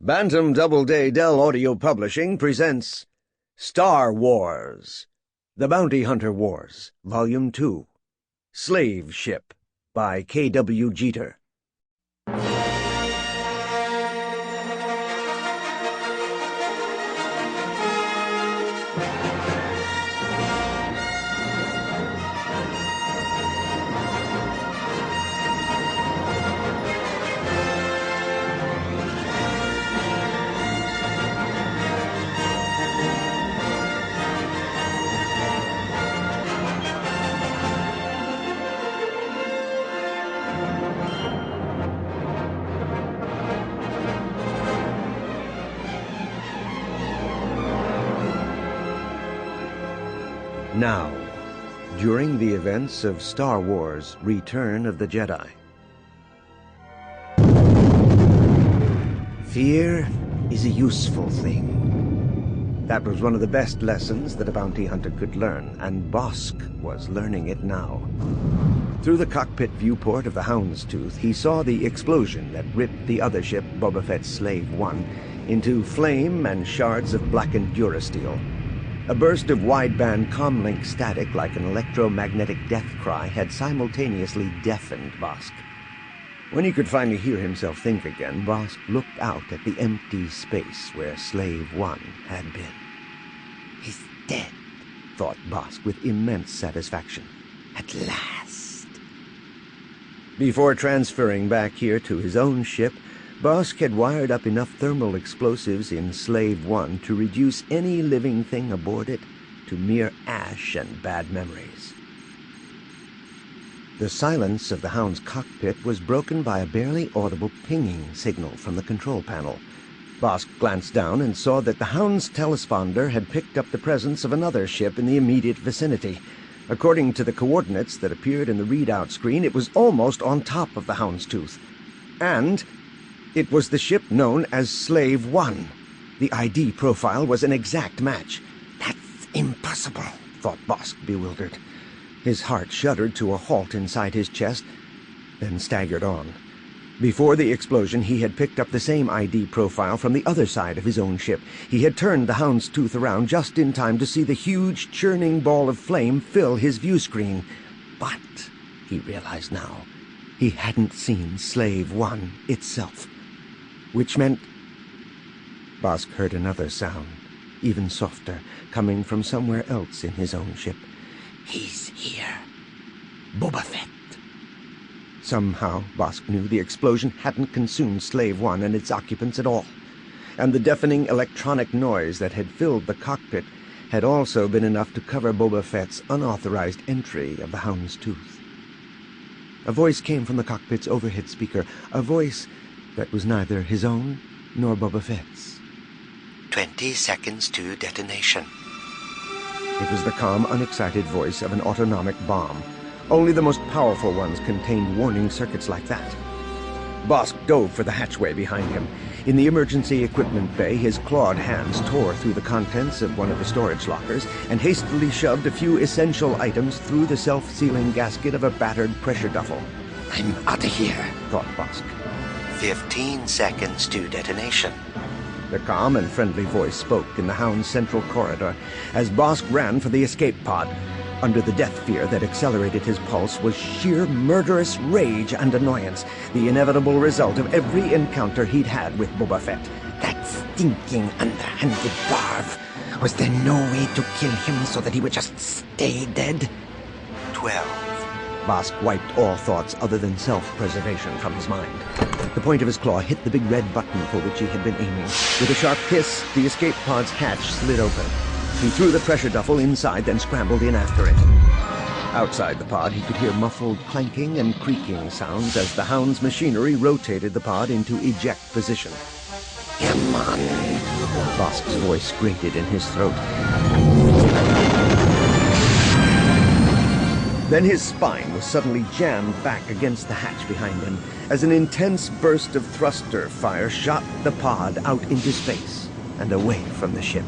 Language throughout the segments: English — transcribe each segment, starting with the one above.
Bantam Doubleday Dell Audio Publishing presents Star Wars, The Bounty Hunter Wars, Volume 2, Slave Ship, by K.W. Jeter. Now, during the events of Star Wars: Return of the Jedi. Fear is a useful thing. That was one of the best lessons that a bounty hunter could learn, and Bosk was learning it now. Through the cockpit viewport of the Houndstooth, he saw the explosion that ripped the other ship, Boba Fett's Slave One, into flame and shards of blackened durasteel. A burst of wideband comlink static like an electromagnetic death cry had simultaneously deafened Bosk. When he could finally hear himself think again, Bosk looked out at the empty space where Slave One had been. "He's dead," thought Bosk with immense satisfaction. "At last." Before transferring back here to his own ship, Bosk had wired up enough thermal explosives in Slave One to reduce any living thing aboard it to mere ash and bad memories. The silence of the Hound's cockpit was broken by a barely audible pinging signal from the control panel. Bosk glanced down and saw that the Hound's telesponder had picked up the presence of another ship in the immediate vicinity. According to the coordinates that appeared in the readout screen, it was almost on top of the Houndstooth. And it was the ship known as Slave One. The ID profile was an exact match. "That's impossible," thought Bosk, bewildered. His heart shuddered to a halt inside his chest, then staggered on. Before the explosion, he had picked up the same ID profile from the other side of his own ship. He had turned the Houndstooth around just in time to see the huge, churning ball of flame fill his view screen. But, he realized now, he hadn't seen Slave One itself. Which meant... Bosk heard another sound, even softer, coming from somewhere else in his own ship. "He's here. Boba Fett." Somehow, Bosk knew the explosion hadn't consumed Slave One and its occupants at all, and the deafening electronic noise that had filled the cockpit had also been enough to cover Boba Fett's unauthorized entry of the Houndstooth. A voice came from the cockpit's overhead speaker, a voice that was neither his own nor Boba Fett's. 20 seconds to detonation. It was the calm, unexcited voice of an autonomic bomb. Only the most powerful ones contained warning circuits like that. Bosk dove for the hatchway behind him. In the emergency equipment bay, his clawed hands tore through the contents of one of the storage lockers and hastily shoved a few essential items through the self-sealing gasket of a battered pressure duffel. "I'm out of here," thought Bosk. 15 seconds to detonation. The calm and friendly voice spoke in the Hound's central corridor as Bosk ran for the escape pod. Under the death fear that accelerated his pulse was sheer murderous rage and annoyance, the inevitable result of every encounter he'd had with Boba Fett. That stinking, underhanded barb. Was there no way to kill him so that he would just stay dead? 12. Bosk wiped all thoughts other than self-preservation from his mind. The point of his claw hit the big red button for which he had been aiming. With a sharp hiss, the escape pod's hatch slid open. He threw the pressure duffel inside, then scrambled in after it. Outside the pod, he could hear muffled clanking and creaking sounds as the Hound's machinery rotated the pod into eject position. "Come on." Bosk's voice grated in his throat. Then his spine was suddenly jammed back against the hatch behind him as an intense burst of thruster fire shot the pod out into space and away from the ship.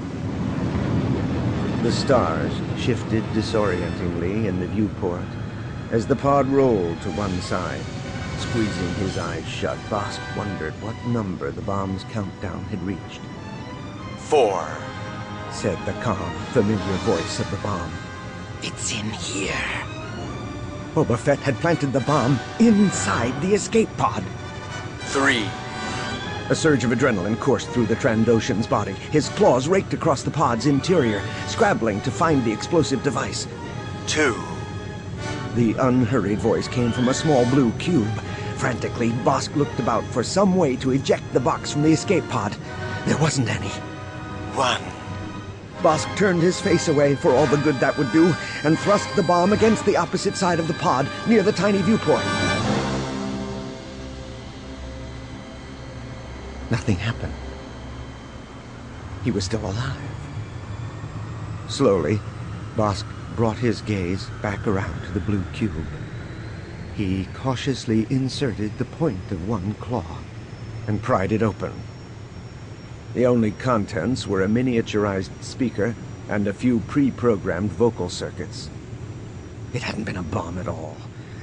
The stars shifted disorientingly in the viewport as the pod rolled to one side, Squeezing his eyes shut, Bosk wondered what number the bomb's countdown had reached. 4, said the calm, familiar voice of the bomb. it's in here. Boba Fett had planted the bomb inside the escape pod. 3, A surge of adrenaline coursed through the Trandoshan's body. His claws raked across the pod's interior, scrabbling to find the explosive device. 2, The unhurried voice came from a small blue cube. Frantically, Bosk looked about for some way to eject the box from the escape pod. There wasn't any. 1. Bosk turned his face away for all the good that would do and thrust the bomb against the opposite side of the pod, near the tiny viewport. Nothing happened. He was still alive. Slowly, Bosk brought his gaze back around to the blue cube. He cautiously inserted the point of one claw and pried it open. The only contents were a miniaturized speaker and a few pre-programmed vocal circuits. It hadn't been a bomb at all,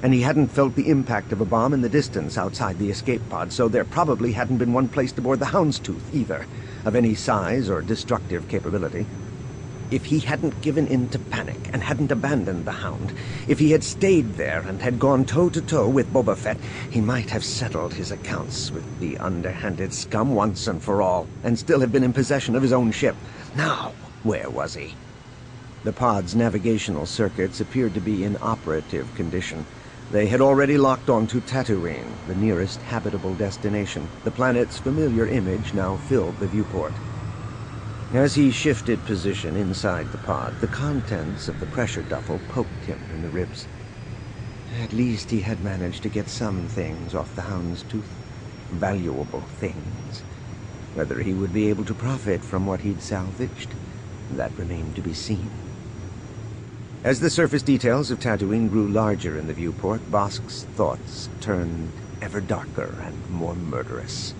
and he hadn't felt the impact of a bomb in the distance outside the escape pod, so there probably hadn't been one placed aboard the Houndstooth either, of any size or destructive capability. If he hadn't given in to panic and hadn't abandoned the Hound, if he had stayed there and had gone toe-to-toe with Boba Fett, he might have settled his accounts with the underhanded scum once and for all, and still have been in possession of his own ship. Now, where was he? The pod's navigational circuits appeared to be in operative condition. They had already locked onto Tatooine, the nearest habitable destination. The planet's familiar image now filled the viewport. As he shifted position inside the pod, the contents of the pressure duffel poked him in the ribs. At least he had managed to get some things off the Houndstooth. Valuable things. Whether he would be able to profit from what he'd salvaged, that remained to be seen. As the surface details of Tatooine grew larger in the viewport, Bosk's thoughts turned ever darker and more murderous.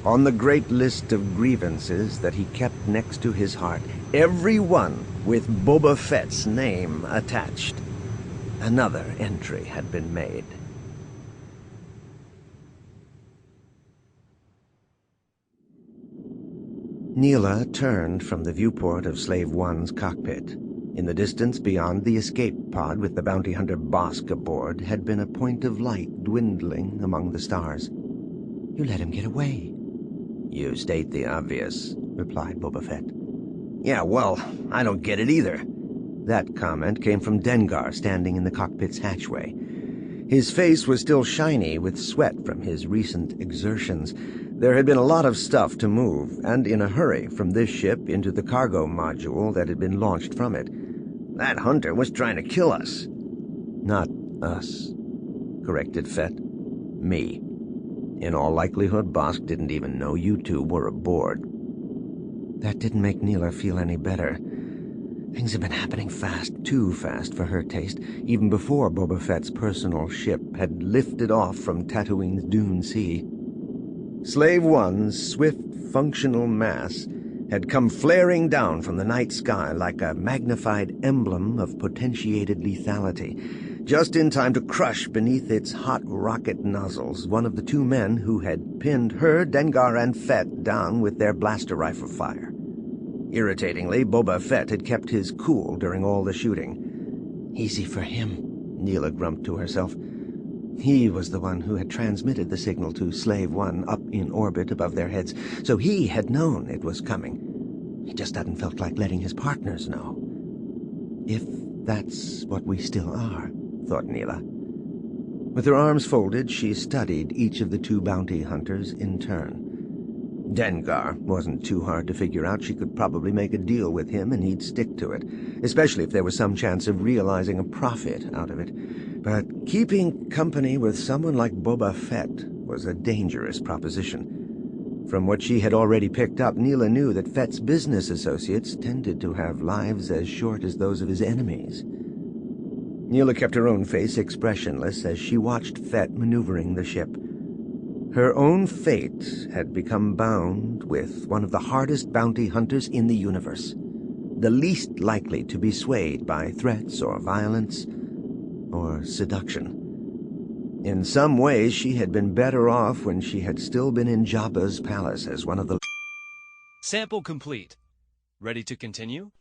On the great list of grievances that he kept next to his heart, every one with Boba Fett's name attached. Another entry had been made. Neela turned from the viewport of Slave One's cockpit. In the distance beyond the escape pod with the bounty hunter Bosk aboard had been a point of light dwindling among the stars. You let him get away. You state the obvious, replied Boba Fett. Yeah, well, I don't get it either. That comment came from Dengar, standing in the cockpit's hatchway. His face was still shiny with sweat from his recent exertions. There had been a lot of stuff to move, and in a hurry, from this ship into the cargo module that had been launched from it. That hunter was trying to kill us. Not us, corrected Fett. Me. In all likelihood, Bosk didn't even know you two were aboard. That didn't make Neela feel any better. Things had been happening fast, too fast for her taste, even before Boba Fett's personal ship had lifted off from Tatooine's Dune Sea. Slave One's swift, functional mass had come flaring down from the night sky like a magnified emblem of potentiated lethality, just in time to crush beneath its hot rocket nozzles one of the two men who had pinned her, Dengar, and Fett down with their blaster rifle fire. Irritatingly, Boba Fett had kept his cool during all the shooting. Easy for him, Neela grumped to herself. He was the one who had transmitted the signal to Slave One up in orbit above their heads, so he had known it was coming. He just hadn't felt like letting his partners know. If that's what we still are, thought Neela. With her arms folded, she studied each of the two bounty hunters in turn. Dengar wasn't too hard to figure out. She could probably make a deal with him and he'd stick to it, especially if there was some chance of realizing a profit out of it. But keeping company with someone like Boba Fett was a dangerous proposition. From what she had already picked up, Neela knew that Fett's business associates tended to have lives as short as those of his enemies. Neela kept her own face expressionless as she watched Fett maneuvering the ship. Her own fate had become bound with one of the hardest bounty hunters in the universe, the least likely to be swayed by threats or violence or seduction. In some ways, she had been better off when she had still been in Jabba's palace as one of the... Sample complete. Ready to continue?